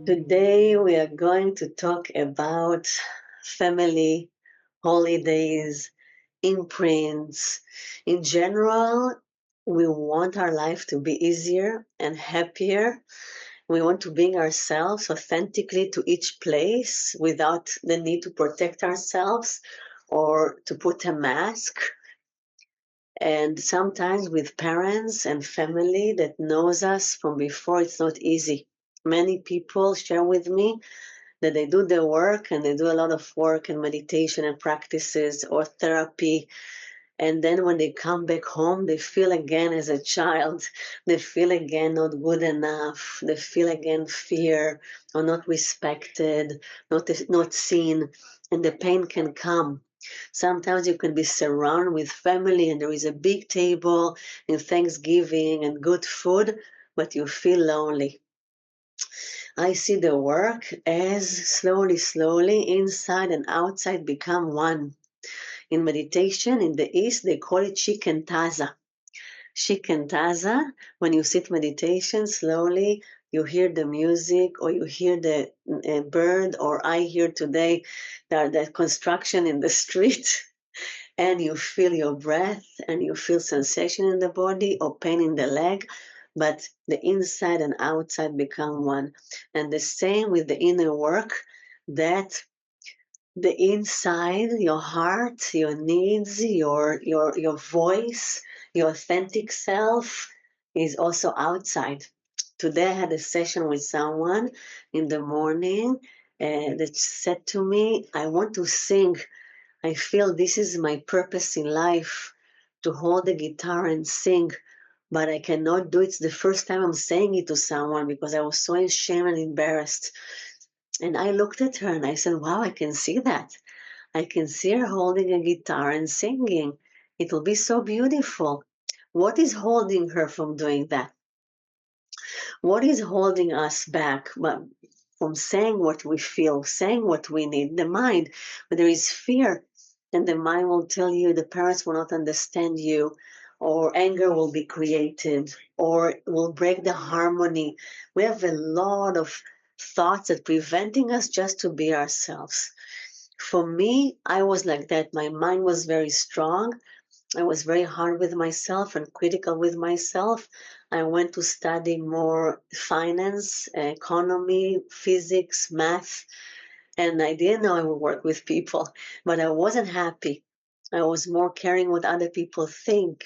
Today we are going to talk about family, holidays, imprints. In general, we want our life to be easier and happier. We want to bring ourselves authentically to each place without the need to protect ourselves or to put a mask. And sometimes with parents and family that knows us from before, it's not easy. Many people share with me that they do their work and they do a lot of work and meditation and practices or therapy. And then when they come back home, they feel again as a child. They feel again not good enough. They feel again fear or not respected, not seen. And the pain can come. Sometimes you can be surrounded with family and there is a big table and Thanksgiving and good food, but you feel lonely. I see the work as slowly, slowly, inside and outside become one. In meditation in the East, they call it shikantaza. Shikantaza, when you sit meditation slowly, you hear the music or you hear the bird, or I hear today the construction in the street, and you feel your breath and you feel sensation in the body or pain in the leg, but the inside and outside become one. And the same with the inner work, that the inside, your heart, your needs, your voice, your authentic self is also outside. Today I had a session with someone in the morning that said to me, I want to sing. I feel this is my purpose in life, to hold the guitar and sing, but I cannot do it. It's the first time I'm saying it to someone because I was so ashamed and embarrassed. And I looked at her and I said, wow, I can see that. I can see her holding a guitar and singing. It will be so beautiful. What is holding her from doing that? What is holding us back from saying what we feel, saying what we need? The mind. But there is fear, and the mind will tell you the parents will not understand you, or anger will be created, or will break the harmony. We have a lot of thoughts that preventing us just to be ourselves. For me, I was like that. My mind was very strong. I was very hard with myself and critical with myself. I went to study more finance, economy, physics, math, and I didn't know I would work with people, but I wasn't happy. I was more caring what other people think,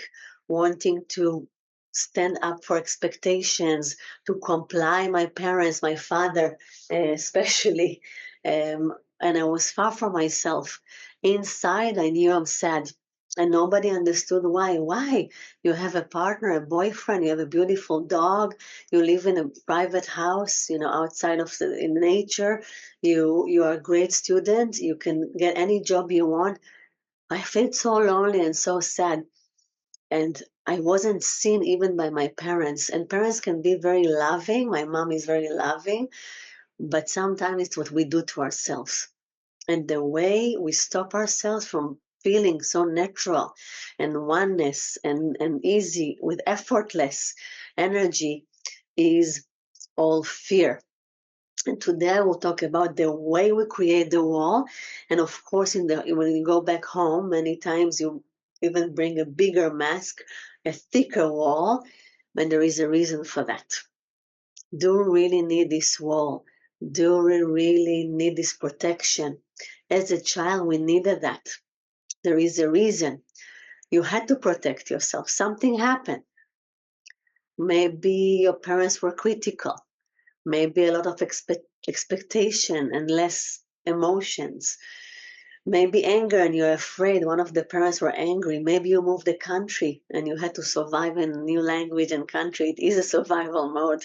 wanting to stand up for expectations, to comply my parents, my father, especially. And I was far from myself. Inside, I knew I'm sad. And nobody understood why. Why? You have a partner, a boyfriend, you have a beautiful dog, you live in a private house, outside of in nature, you are a great student, you can get any job you want. I felt so lonely and so sad, and I wasn't seen even by my parents. And parents can be very loving. My mom is very loving, but sometimes it's what we do to ourselves. And the way we stop ourselves from feeling so natural and oneness and easy with effortless energy is all fear. And today I will talk about the way we create the wall. And of course, when you go back home, many times you even bring a bigger mask, a thicker wall, and there is a reason for that. Do we really need this wall? Do we really need this protection? As a child, we needed that. There is a reason. You had to protect yourself. Something happened. Maybe your parents were critical. Maybe a lot of expectation and less emotions. Maybe anger and you're afraid one of the parents were angry. Maybe you moved the country and you had to survive in a new language and country. It is a survival mode.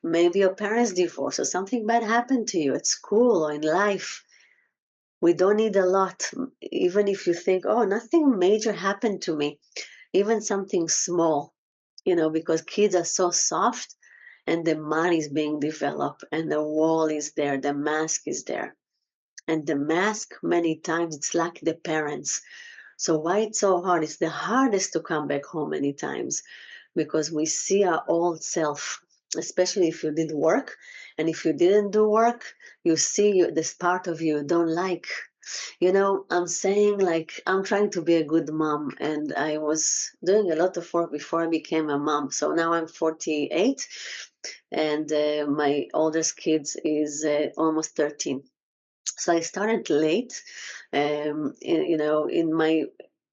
Maybe your parents divorced or something bad happened to you at school or in life. We don't need a lot. Even if you think, oh, nothing major happened to me, even something small, because kids are so soft and the mind is being developed and the wall is there, the mask is there. And the mask, many times, it's like the parents. So why it's so hard? It's the hardest to come back home many times because we see our old self. especially if you did work. And if you didn't do work, you see this part of you don't like. I'm saying, like, I'm trying to be a good mom, and I was doing a lot of work before I became a mom. So now I'm 48, and my oldest kid is almost 13. So I started late. In my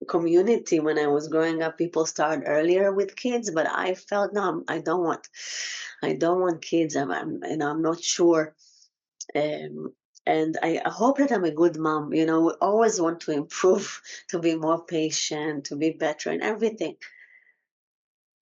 community when I was growing up, people start earlier with kids, but I felt no, I don't want kids. I'm not sure. Um, and I hope that I'm a good mom. We always want to improve, to be more patient, to be better in everything.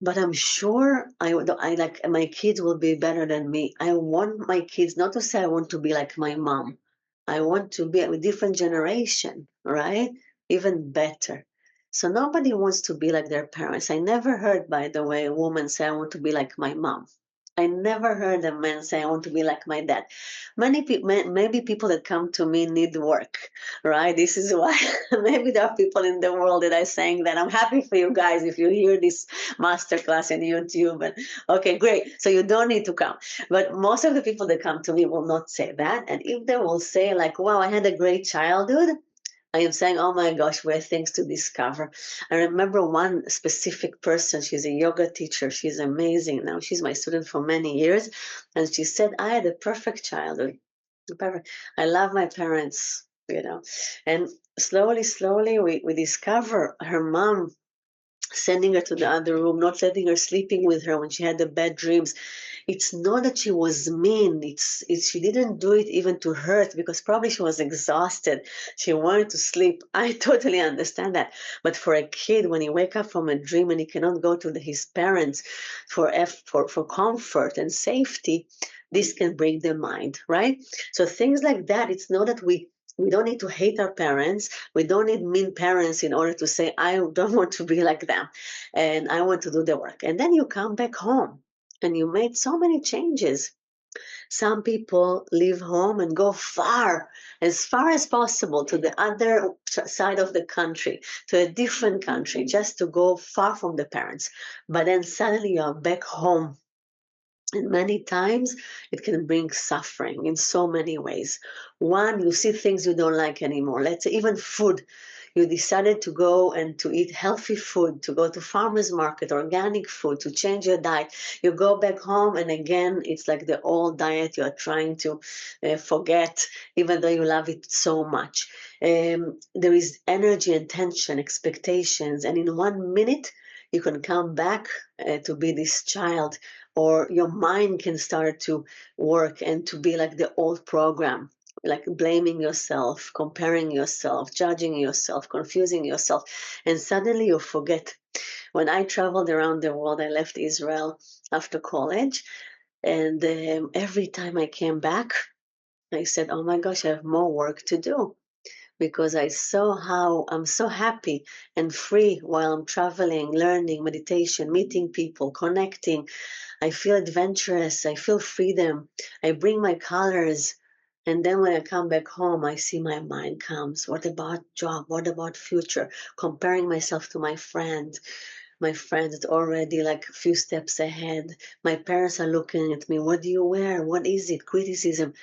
But I'm sure I like my kids will be better than me. I want my kids not to say I want to be like my mom. I want to be a different generation, right? Even better. So nobody wants to be like their parents. I never heard, by the way, a woman say I want to be like my mom. I never heard a man say I want to be like my dad. Many people, maybe people that come to me need work, right? This is why maybe there are people in the world that are saying that. I'm happy for you guys if you hear this masterclass on YouTube. And okay, great. So you don't need to come. But most of the people that come to me will not say that. And if they will say, like, wow, I had a great childhood, I am saying, oh my gosh, we have things to discover. I remember one specific person. She's a yoga teacher. She's amazing. Now she's my student for many years. And she said, I had a perfect childhood. Perfect. I love my parents. And slowly, slowly, we discover her mom sending her to the other room, not letting her sleeping with her when she had the bad dreams. It's not that she was mean. It's she didn't do it even to hurt, because probably she was exhausted. She wanted to sleep. I totally understand that. But for a kid, when he wake up from a dream and he cannot go to his parents for comfort and safety, this can break their mind, right? So things like that. It's not that we don't need to hate our parents. We don't need mean parents in order to say, I don't want to be like them and I want to do the work. And then you come back home and you made so many changes. Some people leave home and go as far as possible, to the other side of the country, to a different country, just to go far from the parents. But then suddenly you're back home, and many times it can bring suffering in so many ways. One, you see things you don't like anymore. Let's say even food. You decided to go and to eat healthy food, to go to farmers market, organic food, to change your diet. You go back home and again, it's like the old diet you are trying to forget, even though you love it so much. There is energy and tension, expectations, and in 1 minute, you can come back to be this child, or your mind can start to work and to be like the old program, like blaming yourself, comparing yourself, judging yourself, confusing yourself, and suddenly you forget. When I traveled around the world, I left Israel after college, and every time I came back, I said, oh my gosh, I have more work to do, because I saw how I'm so happy and free while I'm traveling, learning, meditation, meeting people, connecting. I feel adventurous. I feel freedom. I bring my colors. And then when I come back home, I see my mind comes. What about job? What about future? Comparing myself to my friend. My friend is already like a few steps ahead. My parents are looking at me. What do you wear? What is it? Criticism.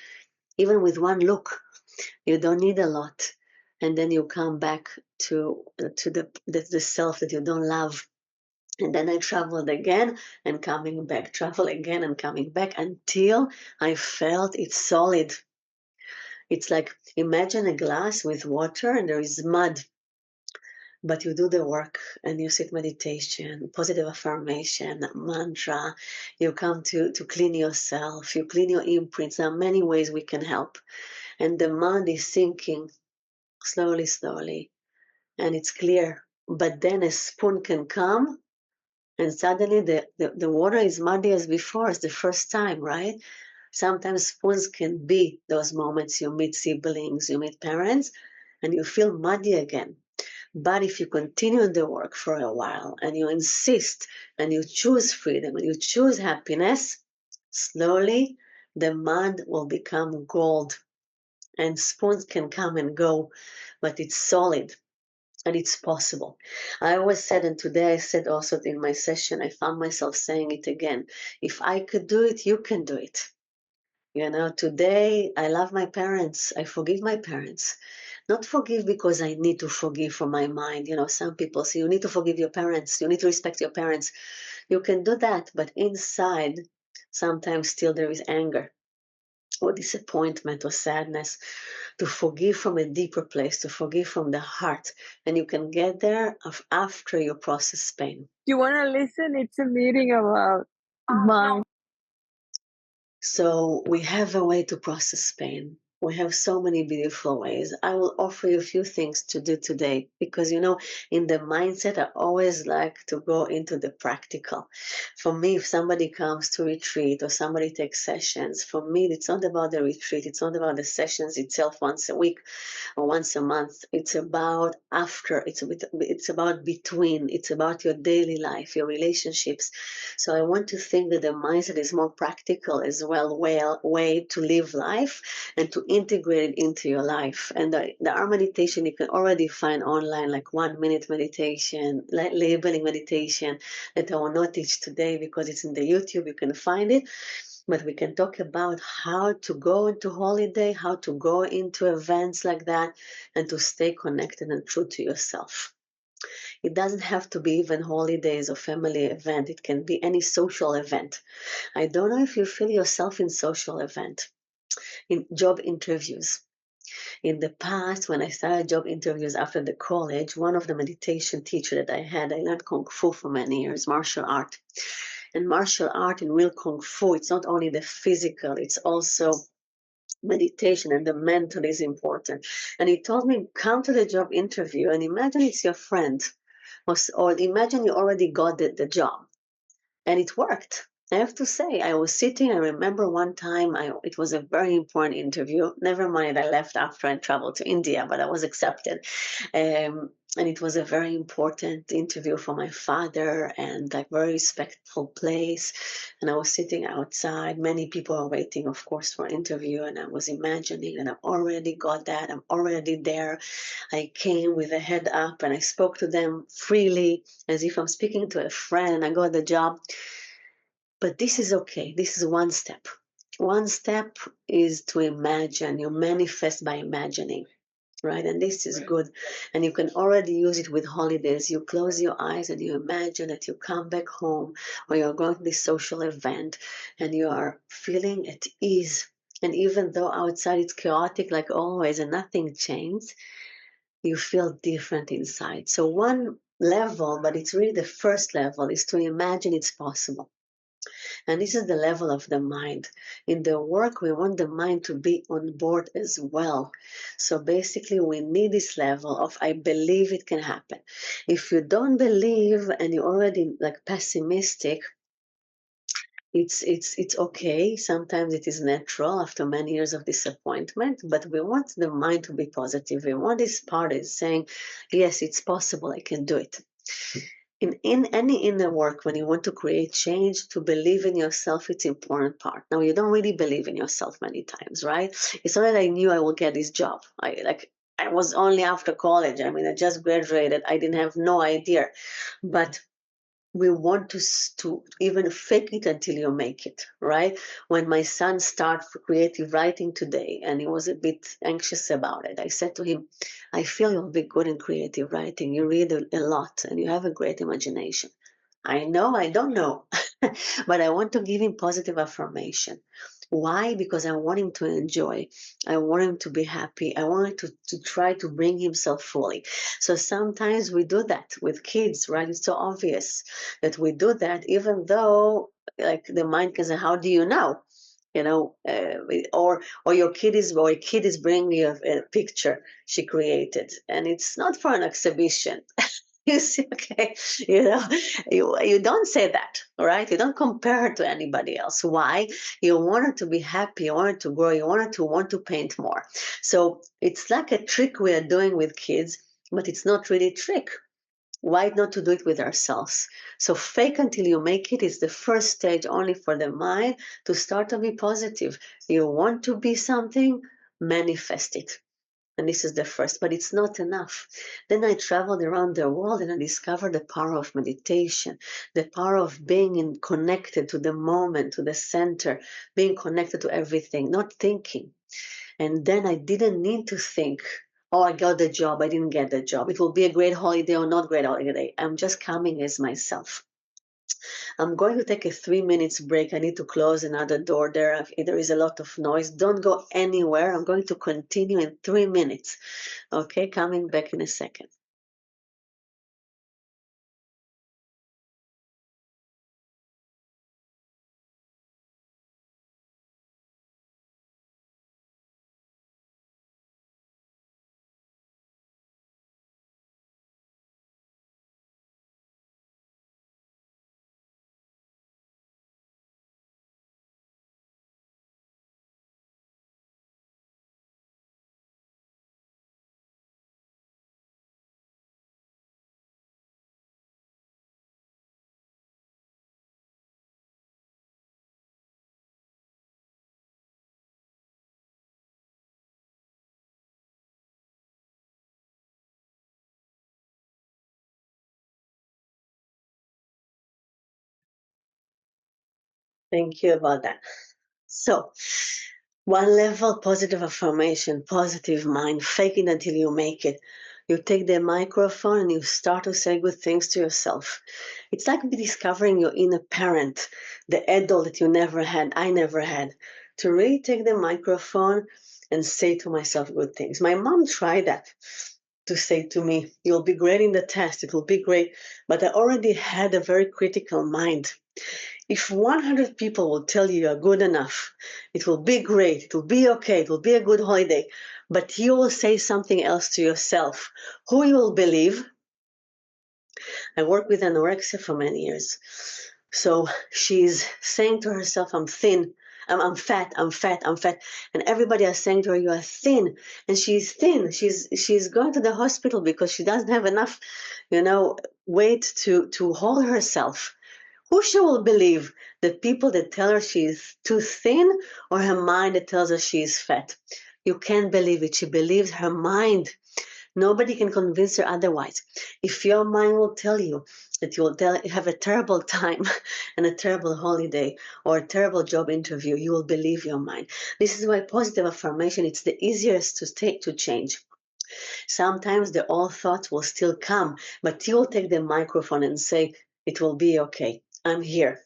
Even with one look, you don't need a lot. And then you come back to the self that you don't love. And then I traveled again and coming back, travel again and coming back, until I felt it's solid. It's like, imagine a glass with water and there is mud, but you do the work and you sit meditation, positive affirmation, mantra. You come to clean yourself, you clean your imprints. There are many ways we can help. And the mud is sinking slowly, slowly, and it's clear. But then a spoon can come, and suddenly the water is muddy as before. It's the first time, right? Sometimes spoons can be those moments you meet siblings, you meet parents, and you feel muddy again. But if you continue the work for a while and you insist and you choose freedom and you choose happiness, slowly the mud will become gold, and spoons can come and go, but it's solid. and it's possible. I always said, and today I said also in my session, I found myself saying it again. If I could do it, you can do it. Today I love my parents. I forgive my parents. Not forgive because I need to forgive from my mind. Some people say you need to forgive your parents. You need to respect your parents. You can do that, but inside, sometimes still there is anger or disappointment or sadness. To forgive from a deeper place, to forgive from the heart. And you can get there after you process pain. You want to listen? It's a meeting about mind. So we have a way to process pain. We have so many beautiful ways. I will offer you a few things to do today because, in the mindset, I always like to go into the practical. For me, if somebody comes to retreat or somebody takes sessions, for me, it's not about the retreat. It's not about the sessions itself once a week or once a month. It's about after. It's about between. It's about your daily life, your relationships. So I want to think that the mindset is more practical as well, way to live life and to integrate it into your life. And the our meditation you can already find online, like 1 minute meditation, like labeling meditation, that I will not teach today because it's in the YouTube. You can find it. But we can talk about how to go into holiday, how to go into events like that, and to stay connected and true to yourself. It doesn't have to be even holidays or family event. It can be any social event. I don't know if you feel yourself in social event, in job interviews. In the past, when I started job interviews after the college, one of the meditation teacher that I had, I learned Kung Fu for many years, martial art. And martial art in real Kung Fu, it's not only the physical, it's also meditation, and the mental is important. And he told me, come to the job interview and imagine it's your friend, or imagine you already got the job. And it worked. I have to say, I was sitting, I remember one time, it was a very important interview. Never mind, I left after and traveled to India, but I was accepted. And it was a very important interview for my father and like very respectful place. And I was sitting outside. Many people are waiting, of course, for interview. And I was imagining that I've already got that. I'm already there. I came with a head up and I spoke to them freely as if I'm speaking to a friend, and I got the job. But this is okay. This is one step. One step is to imagine. You manifest by imagining, right? And this is good. And you can already use it with holidays. You close your eyes and you imagine that you come back home or you're going to this social event and you are feeling at ease. And even though outside it's chaotic like always and nothing changed, you feel different inside. So one level, but it's really the first level, is to imagine it's possible. And this is the level of the mind. In the work, we want the mind to be on board as well. So basically, we need this level of I believe it can happen. If you don't believe and you're already like pessimistic, it's okay. Sometimes it is natural after many years of disappointment, but we want the mind to be positive. We want this part is saying, yes, it's possible, I can do it. In any inner work, when you want to create change, to believe in yourself, it's important part. Now, you don't really believe in yourself many times, right? It's not that I knew I will get this job. I was only after college. I mean, I just graduated. I didn't have no idea. But we want to even fake it until you make it, right? When my son started creative writing today and he was a bit anxious about it, I said to him, I feel you'll be good in creative writing. You read a lot and you have a great imagination. I know, I don't know, but I want to give him positive affirmation. Why? Because I want him to enjoy. I want him to be happy. I want him to try to bring himself fully. So sometimes we do that with kids, right? It's so obvious that we do that, even though like the mind can say, how do you know? Or a kid is bringing you a picture she created and it's not for an exhibition. You see, okay, you don't say that, right? You don't compare her to anybody else. Why? You want her to be happy, you want her to grow, you want her to want to paint more. So it's like a trick we are doing with kids, but it's not really a trick. Why not to do it with ourselves? So fake until you make it is the first stage only for the mind to start to be positive. You want to be something, manifest it. And this is the first, but it's not enough. Then I traveled around the world and I discovered the power of meditation, the power of being connected to the moment, to the center, being connected to everything, not thinking. And then I didn't need to think, oh, I got the job, I didn't get the job. It will be a great holiday or not great holiday. I'm just coming as myself. I'm going to take a 3 minutes break. I need to close another door there. There is a lot of noise. Don't go anywhere. I'm going to continue in 3 minutes. Okay, coming back in a second. Thank you about that. So, one level positive affirmation, positive mind, fake it until you make it. You take the microphone and you start to say good things to yourself. It's like discovering your inner parent, the adult that you never had, I never had. To really take the microphone and say to myself good things. My mom tried that to say to me, you'll be great in the test, it will be great. But I already had a very critical mind. If 100 people will tell you you're good enough, it will be great, it will be okay, it will be a good holiday, but you will say something else to yourself, who you will believe? I worked with anorexia for many years. So she's saying to herself, I'm thin, I'm fat, I'm fat, I'm fat. And everybody is saying to her, you are thin. And she's thin. She's going to the hospital because she doesn't have enough, weight to hold herself. Who she will believe? The people that tell her she's too thin or her mind that tells her she's fat? You can't believe it. She believes her mind. Nobody can convince her otherwise. If your mind will tell you that you have a terrible time and a terrible holiday or a terrible job interview, you will believe your mind. This is why positive affirmation, it's the easiest to change. Sometimes the old thoughts will still come, but you will take the microphone and say, it will be okay. I'm here.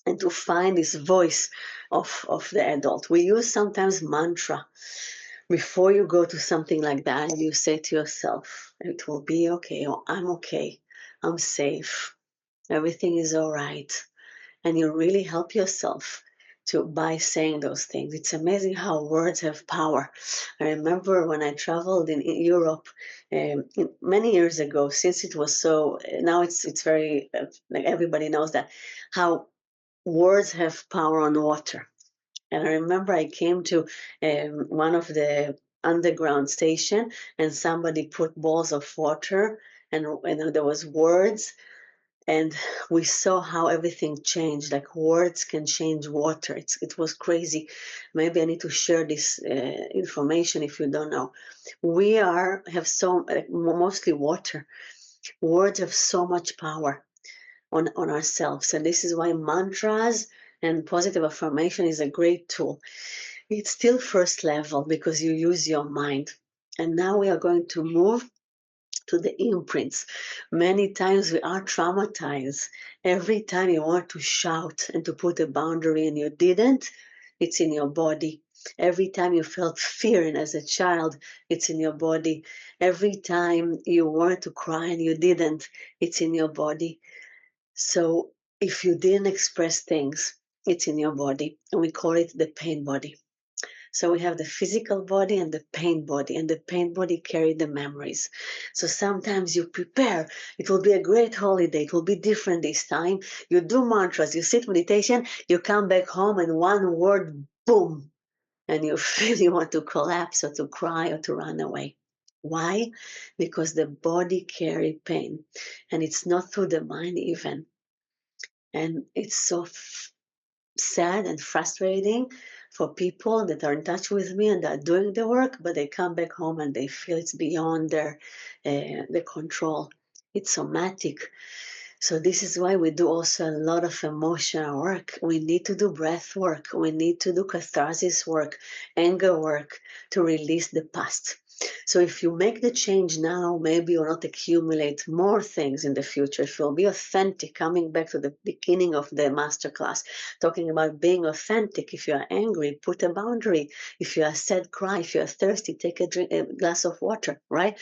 And to find this voice of the adult. We use sometimes mantra. Before you go to something like that, you say to yourself, it will be okay, or I'm okay, I'm safe, everything is all right. And you really help yourself by saying those things. It's amazing how words have power. I remember when I traveled in Europe many years ago, since it was so, now it's very, like everybody knows that, how words have power on water. And I remember I came to one of the underground station and somebody put balls of water and there was words and we saw how everything changed. Like words can change water. It was crazy. Maybe I need to share this information if you don't know. We have so mostly water. Words have so much power on ourselves. And this is why mantras and positive affirmation is a great tool. It's still first level because you use your mind. And now we are going to move to the imprints. Many times we are traumatized. Every time you want to shout and to put a boundary and you didn't, it's in your body. Every time you felt fear and as a child, it's in your body. Every time you wanted to cry and you didn't, it's in your body. So if you didn't express things, it's in your body. And we call it the pain body. So we have the physical body and the pain body, and the pain body carry the memories. So sometimes you prepare. It will be a great holiday. It will be different this time. You do mantras, you sit meditation, you come back home and one word, boom, and you feel you want to collapse or to cry or to run away. Why? Because the body carry pain and it's not through the mind even. And it's so sad and frustrating for people that are in touch with me and are doing the work, but they come back home and they feel it's beyond their control. It's somatic. So this is why we do also a lot of emotional work. We need to do breath work. We need to do catharsis work, anger work to release the past. So if you make the change now, maybe you'll not accumulate more things in the future. If you'll be authentic, coming back to the beginning of the masterclass, talking about being authentic. If you are angry, put a boundary. If you are sad, cry. If you are thirsty, take a glass of water, right?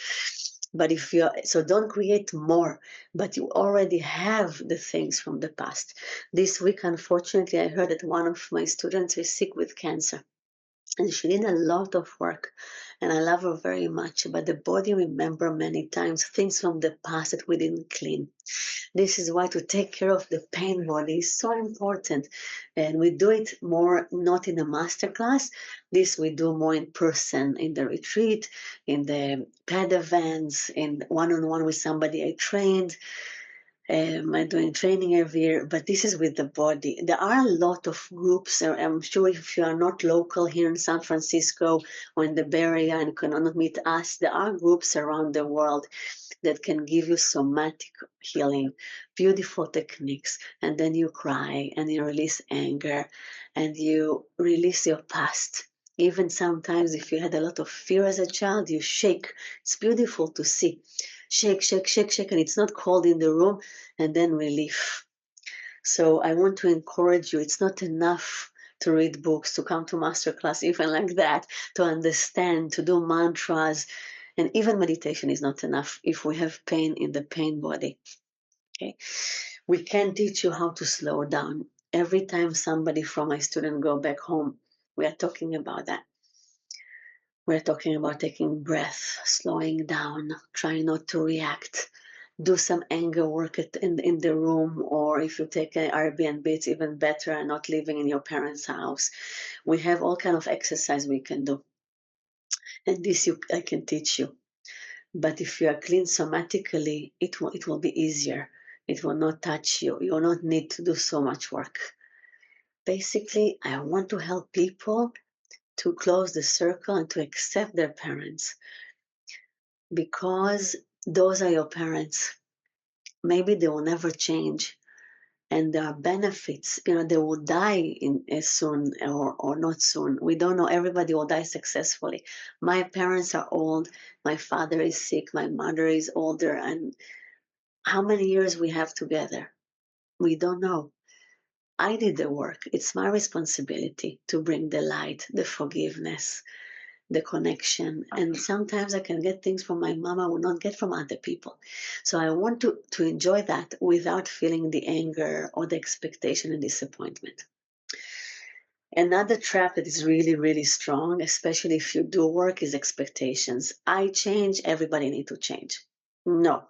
But if you're, so don't create more, but you already have the things from the past. This week, unfortunately, I heard that one of my students is sick with cancer. And she did a lot of work, and I love her very much. But the body remember many times things from the past that we didn't clean. This is why to take care of the pain body is so important. And we do it more not in a master class. This we do more in person, in the retreat, in the pad events, in one-on-one with somebody I trained. I'm doing training every year, but this is with the body. There are a lot of groups. I'm sure if you are not local here in San Francisco or in the Bay Area and cannot meet us, there are groups around the world that can give you somatic healing, beautiful techniques. And then you cry and you release anger and you release your past. Even sometimes, if you had a lot of fear as a child, you shake. It's beautiful to see. Shake, shake, shake, shake, and it's not cold in the room, and then relief. So I want to encourage you. It's not enough to read books, to come to masterclass, even like that, to understand, to do mantras, and even meditation is not enough if we have pain in the pain body. Okay, we can teach you how to slow down. Every time somebody from my student go back home, we are talking about that. We're talking about taking breath, slowing down, trying not to react. Do some anger work in the room, or if you take an Airbnb, it's even better, and not living in your parents' house. We have all kind of exercise we can do, and this I can teach you. But if you are clean somatically, it will be easier. It will not touch you. You will not need to do so much work. Basically, I want to help people to close the circle and to accept their parents, because those are your parents. Maybe they will never change, and there are benefits. They will die in soon or not soon. We don't know. Everybody will die successfully. My parents are old. My father is sick. My mother is older, and how many years we have together, we don't know. I did the work. It's my responsibility to bring the light, the forgiveness, the connection. And sometimes I can get things from my mom I will not get from other people. So I want to enjoy that without feeling the anger or the expectation and disappointment. Another trap that is really, really strong, especially if you do work, is expectations. I change, everybody need to change. No.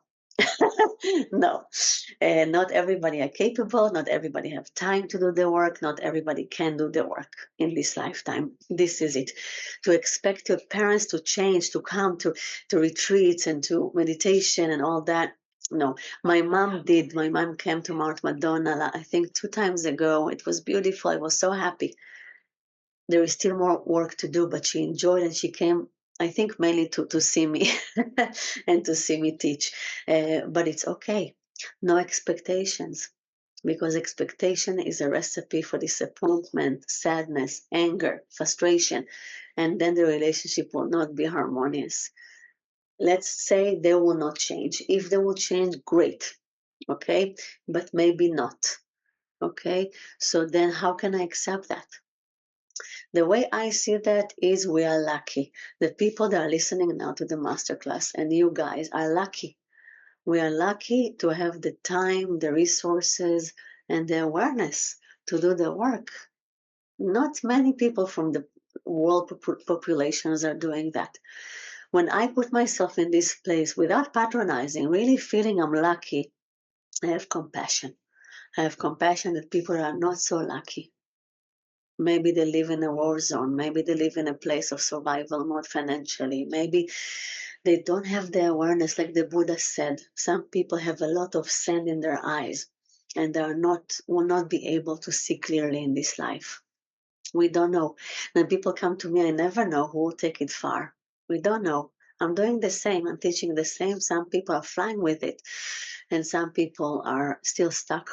No, not everybody are capable. Not everybody have time to do the work. Not everybody can do the work in this lifetime. This is it. To expect your parents to change, to come to retreats and to meditation and all that. No, my mom did. My mom came to Mount Madonna, I think 2 times ago. It was beautiful. I was so happy. There is still more work to do, but she enjoyed and she came, I think, mainly to see me and to see me teach. But it's okay. No expectations, because expectation is a recipe for disappointment, sadness, anger, frustration, and then the relationship will not be harmonious. Let's say they will not change. If they will change, great. Okay, but maybe not. Okay, so then how can I accept that? The way I see that is we are lucky. The people that are listening now to the masterclass and you guys are lucky. We are lucky to have the time, the resources, and the awareness to do the work. Not many people from the world populations are doing that. When I put myself in this place without patronizing, really feeling I'm lucky, I have compassion. I have compassion that people are not so lucky. Maybe they live in a war zone. Maybe they live in a place of survival mode financially. Maybe they don't have the awareness, like the Buddha said. Some people have a lot of sand in their eyes. and they will not be able to see clearly in this life. We don't know. When people come to me, I never know who will take it far. We don't know. I'm doing the same. I'm teaching the same. Some people are flying with it, and some people are still stuck.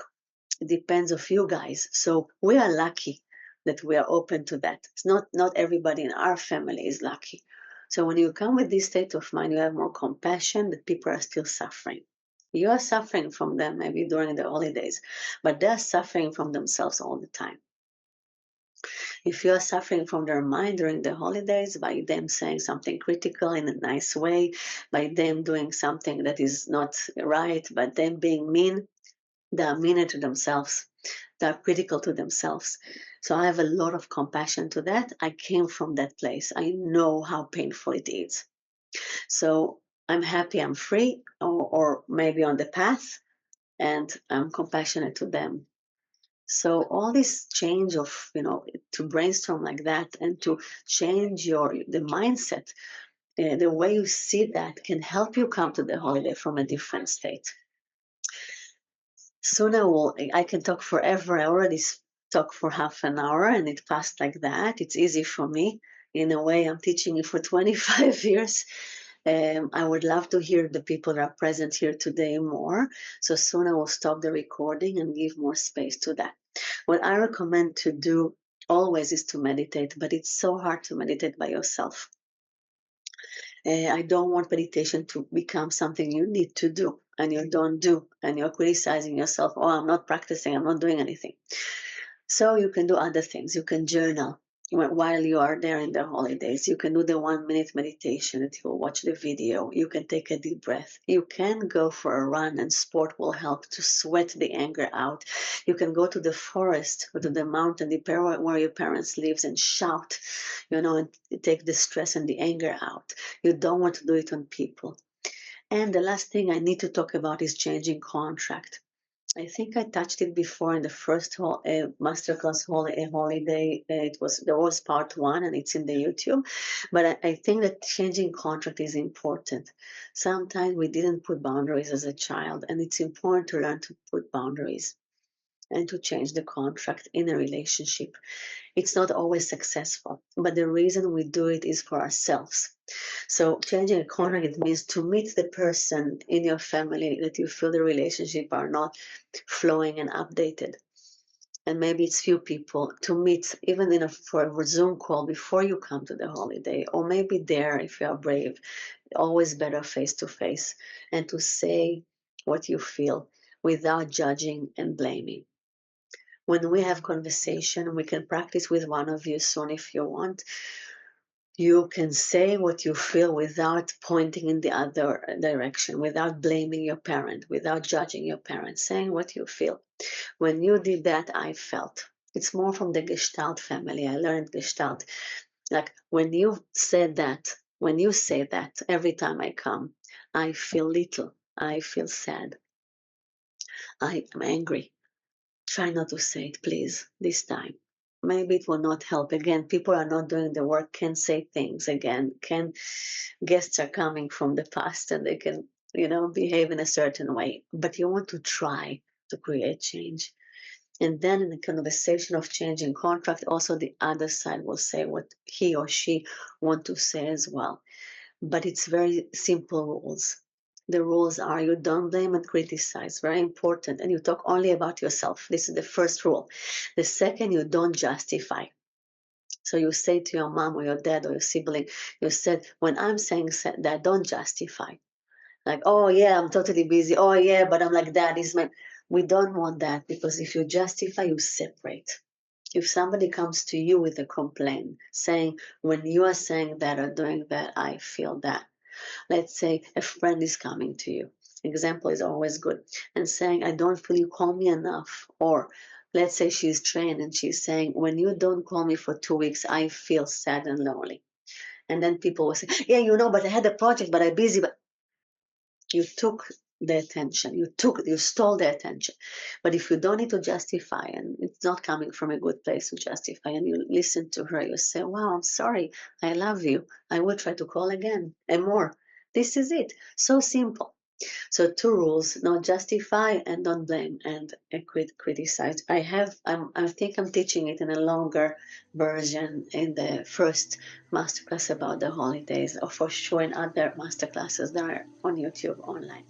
It depends of you guys. So we are lucky that we are open to that. It's not everybody in our family is lucky. So when you come with this state of mind, you have more compassion that people are still suffering. You are suffering from them maybe during the holidays, but they're suffering from themselves all the time. If you are suffering from their mind during the holidays by them saying something critical in a nice way, by them doing something that is not right, by them being mean, they are meaner to themselves. They are critical to themselves. So I have a lot of compassion to that. I came from that place. I know how painful it is. So I'm happy I'm free or maybe on the path, and I'm compassionate to them. So all this change of, to brainstorm like that and to change the mindset, the way you see that can help you come to the holiday from a different state. Soon I can talk forever. I already talk for half an hour and it passed like that. It's easy for me. In a way, I'm teaching you for 25 years. I would love to hear the people that are present here today more. So soon I will stop the recording and give more space to that. What I recommend to do always is to meditate, but it's so hard to meditate by yourself. I don't want meditation to become something you need to do and you don't do, and you're criticizing yourself. Oh, I'm not practicing, I'm not doing anything. So you can do other things. You can journal while you are there in the holidays. You can do the 1 minute meditation that you'll watch the video. You can take a deep breath. You can go for a run, and sport will help to sweat the anger out. You can go to the forest or to the mountain, depending where your parents lives, and shout, and take the stress and the anger out. You don't want to do it on people. And the last thing I need to talk about is changing contract. I think I touched it before in the first masterclass holiday. There was part one, and it's in the YouTube. But I think that changing contract is important. Sometimes we didn't put boundaries as a child, and it's important to learn to put boundaries and to change the contract in a relationship. It's not always successful, but the reason we do it is for ourselves. So changing a contract, it means to meet the person in your family that you feel the relationship are not flowing and updated. And maybe it's few people to meet, even for a Zoom call before you come to the holiday, or maybe there if you are brave. Always better face to face, and to say what you feel without judging and blaming. When we have conversation, we can practice with one of you soon if you want. You can say what you feel without pointing in the other direction, without blaming your parent, without judging your parent, saying what you feel. When you did that, I felt. It's more from the Gestalt family. I learned Gestalt. Like when you said that, when you say that, every time I come, I feel little. I feel sad. I am angry. Try not to say it, please, this time. Maybe it will not help. Again, people are not doing the work, can say things again, can guests are coming from the past and they can, behave in a certain way. But you want to try to create change. And then in the conversation of changing contract, also the other side will say what he or she want to say as well. But it's very simple rules. The rules are you don't blame and criticize, very important, and you talk only about yourself. This is the first rule. The second, you don't justify. So you say to your mom or your dad or your sibling, you said, when I'm saying that, don't justify. Like, oh yeah, I'm totally busy. Oh yeah, but I'm like that. We don't want that, because if you justify, you separate. If somebody comes to you with a complaint saying, when you are saying that or doing that, I feel that. Let's say a friend is coming to you. Example is always good. And saying, I don't feel you call me enough. Or let's say she's trained and she's saying, when you don't call me for 2 weeks, I feel sad and lonely. And then people will say, yeah, but I had a project, but I'm busy. But you took the attention. You stole the attention. But if you don't need to justify, and it's not coming from a good place to justify, and you listen to her, you say, wow, I'm sorry. I love you. I will try to call again and more. This is it. So simple. So two rules: don't justify and don't blame, and criticize. I think I'm teaching it in a longer version in the first masterclass about the holidays, or for sure in other masterclasses that are on YouTube online.